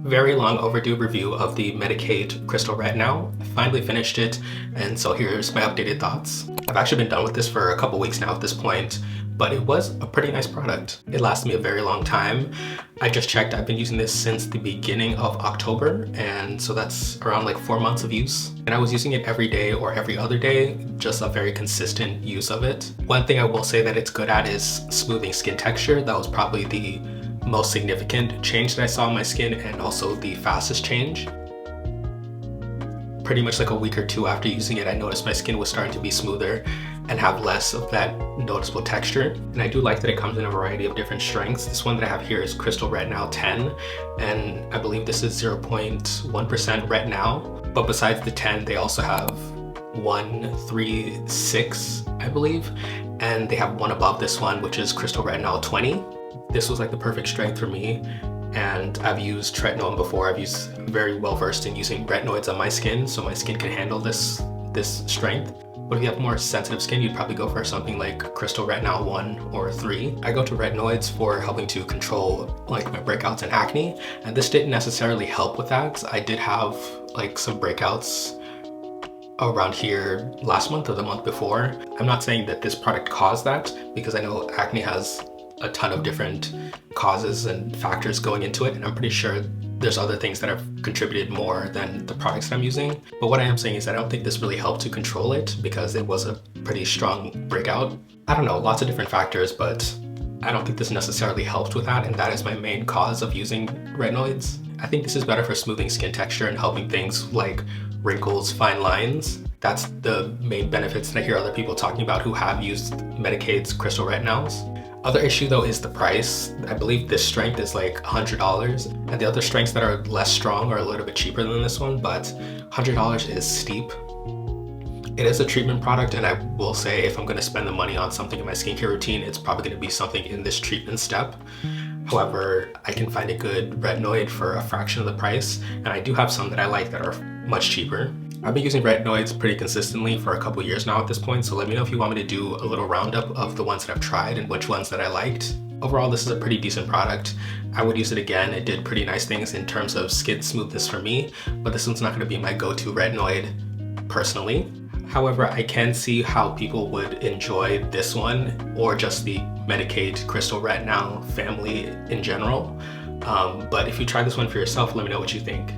Very long overdue review of the Medik8 Crystal Retinal. I finally finished it, and so here's my updated thoughts. I've actually been done with this for a couple weeks now at this point, but it was a pretty nice product. It lasted me a very long time. I just checked, I've been using this since the beginning of October, and so that's around like 4 months of use. And I was using it every day or every other day, just a very consistent use of it. One thing I will say that it's good at is smoothing skin texture. That was probably the most significant change that I saw on my skin, and also the fastest change. Pretty much like a week or two after using it, I noticed my skin was starting to be smoother and have less of that noticeable texture. And I do like that it comes in a variety of different strengths. This one that I have here is Crystal Retinal 10, and I believe this is 0.1% Retinal. But besides the 10, they also have 1, 3, 6, I believe. And they have one above this one, which is Crystal Retinal 20. This was like the perfect strength for me, and I've used tretinoin before. I'm very well versed in using retinoids on my skin, so my skin can handle this strength. But if you have more sensitive skin, you'd probably go for something like Crystal Retinal 1 or 3. I go to retinoids for helping to control like my breakouts and acne, and this didn't necessarily help with that. I did have like some breakouts around here last month or the month before. I'm not saying that this product caused that, because I know acne has a ton of different causes and factors going into it, and I'm pretty sure there's other things that have contributed more than the products that I'm using. But what I am saying is that I don't think this really helped to control it, because it was a pretty strong breakout. I don't know, lots of different factors, but I don't think this necessarily helped with that, and that is my main cause of using retinoids. I think this is better for smoothing skin texture and helping things like wrinkles, fine lines. That's the main benefits that I hear other people talking about who have used Medik8's Crystal Retinals. Other issue though is the price. I believe this strength is like $100, and the other strengths that are less strong are a little bit cheaper than this one, but $100 is steep. It is a treatment product, and I will say if I'm going to spend the money on something in my skincare routine, it's probably going to be something in this treatment step. However, I can find a good retinoid for a fraction of the price, and I do have some that I like that are much cheaper. I've been using retinoids pretty consistently for a couple years now at this point, so let me know if you want me to do a little roundup of the ones that I've tried and which ones that I liked. Overall, this is a pretty decent product. I would use it again. It did pretty nice things in terms of skin smoothness for me, but this one's not going to be my go-to retinoid personally. However, I can see how people would enjoy this one, or just the Medik8 Crystal Retinal family in general. But if you try this one for yourself, let me know what you think.